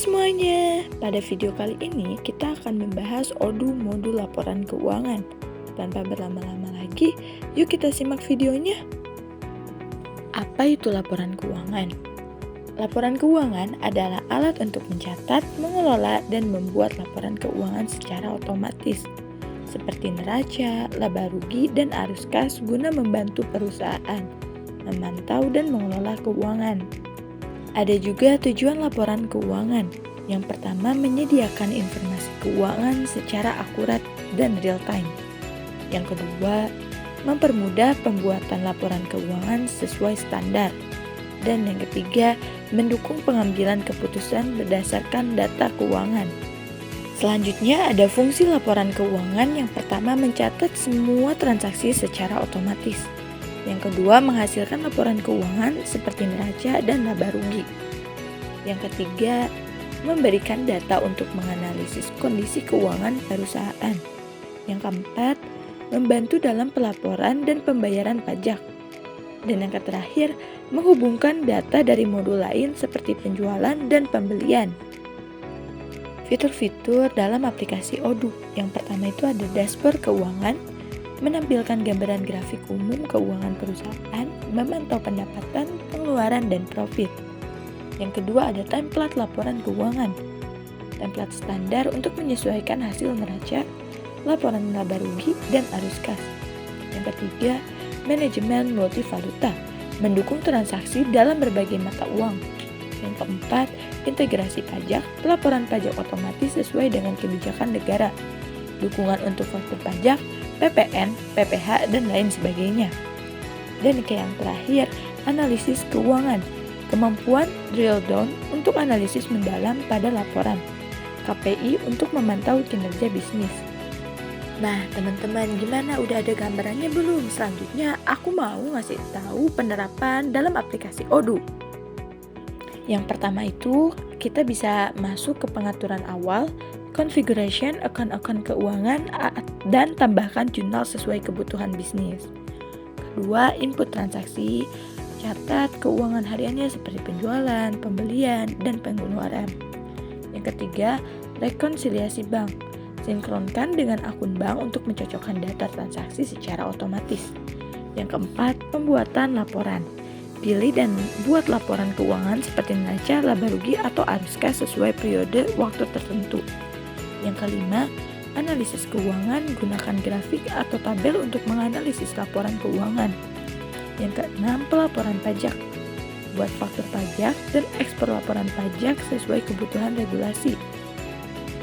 semuanya, pada video kali ini kita akan membahas ODU modul laporan keuangan. Tanpa berlama-lama lagi, yuk kita simak videonya. Apa itu laporan keuangan? Laporan keuangan adalah alat untuk mencatat, mengelola, dan membuat laporan keuangan secara otomatis, seperti neraca, laba rugi, dan arus kas guna membantu perusahaan memantau dan mengelola keuangan. Ada juga tujuan laporan keuangan. Yang pertama, menyediakan informasi keuangan secara akurat dan real time. Yang kedua, mempermudah pembuatan laporan keuangan sesuai standar. Dan yang ketiga, mendukung pengambilan keputusan berdasarkan data keuangan. Selanjutnya ada fungsi laporan keuangan. Yang pertama, mencatat semua transaksi secara otomatis. Yang kedua, menghasilkan laporan keuangan seperti neraca dan laba rugi. Yang ketiga, memberikan data untuk menganalisis kondisi keuangan perusahaan. Yang keempat, membantu dalam pelaporan dan pembayaran pajak. Dan yang terakhir, menghubungkan data dari modul lain seperti penjualan dan pembelian. Fitur-fitur dalam aplikasi ODU. Yang pertama itu ada dashboard keuangan, menampilkan gambaran grafik umum keuangan perusahaan, memantau pendapatan, pengeluaran, dan profit. Yang kedua ada template laporan keuangan. Template standar untuk menyesuaikan hasil neraca, laporan laba rugi, dan arus kas. Yang ketiga, manajemen multivaluta, mendukung transaksi dalam berbagai mata uang. Yang keempat, integrasi pajak, laporan pajak otomatis sesuai dengan kebijakan negara, dukungan untuk faktur pajak, PPN, PPh, dan lain sebagainya. Dan yang terakhir, analisis keuangan, kemampuan drill down untuk analisis mendalam pada laporan, KPI untuk memantau kinerja bisnis. Nah teman-teman, gimana, udah ada gambarannya belum? Selanjutnya aku mau ngasih tahu penerapan dalam aplikasi ODU. Yang pertama itu kita bisa masuk ke pengaturan awal, configuration akun-akun keuangan, dan tambahkan jurnal sesuai kebutuhan bisnis. Kedua, input transaksi, catat keuangan hariannya seperti penjualan, pembelian, dan pengeluaran. Yang ketiga, rekonsiliasi bank, sinkronkan dengan akun bank untuk mencocokkan data transaksi secara otomatis. Yang keempat, pembuatan laporan. Pilih dan buat laporan keuangan seperti neraca, laba rugi, atau arus kas sesuai periode waktu tertentu. Yang kelima, analisis keuangan, gunakan grafik atau tabel untuk menganalisis laporan keuangan. Yang keenam, pelaporan pajak. Buat faktur pajak dan ekspor laporan pajak sesuai kebutuhan regulasi.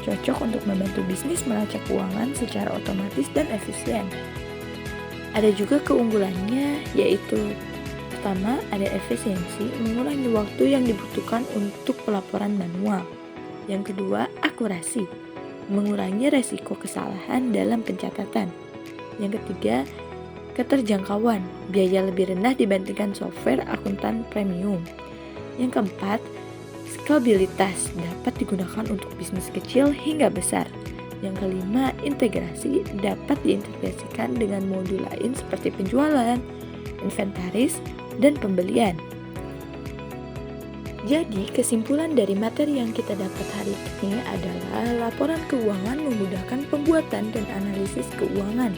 Cocok untuk membantu bisnis melacak keuangan secara otomatis dan efisien. Ada juga keunggulannya, yaitu pertama, ada efisiensi, mengurangi waktu yang dibutuhkan untuk pelaporan manual. Yang kedua, akurasi, mengurangi resiko kesalahan dalam pencatatan. Yang ketiga, keterjangkauan, biaya lebih rendah dibandingkan software akuntan premium. Yang keempat, skalabilitas, dapat digunakan untuk bisnis kecil hingga besar. Yang kelima, integrasi, dapat diintegrasikan dengan modul lain seperti penjualan, inventaris, dan pembelian. Jadi, kesimpulan dari materi yang kita dapat hari ini adalah laporan keuangan memudahkan pembuatan dan analisis keuangan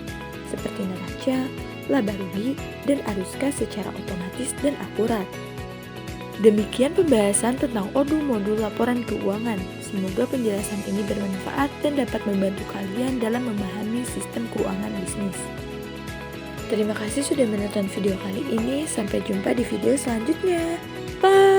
seperti neraca, laba rugi, dan arus kas secara otomatis dan akurat. Demikian pembahasan tentang ODU modul laporan keuangan. Semoga penjelasan ini bermanfaat dan dapat membantu kalian dalam memahami sistem keuangan bisnis. Terima kasih sudah menonton video kali ini. Sampai jumpa di video selanjutnya. Bye!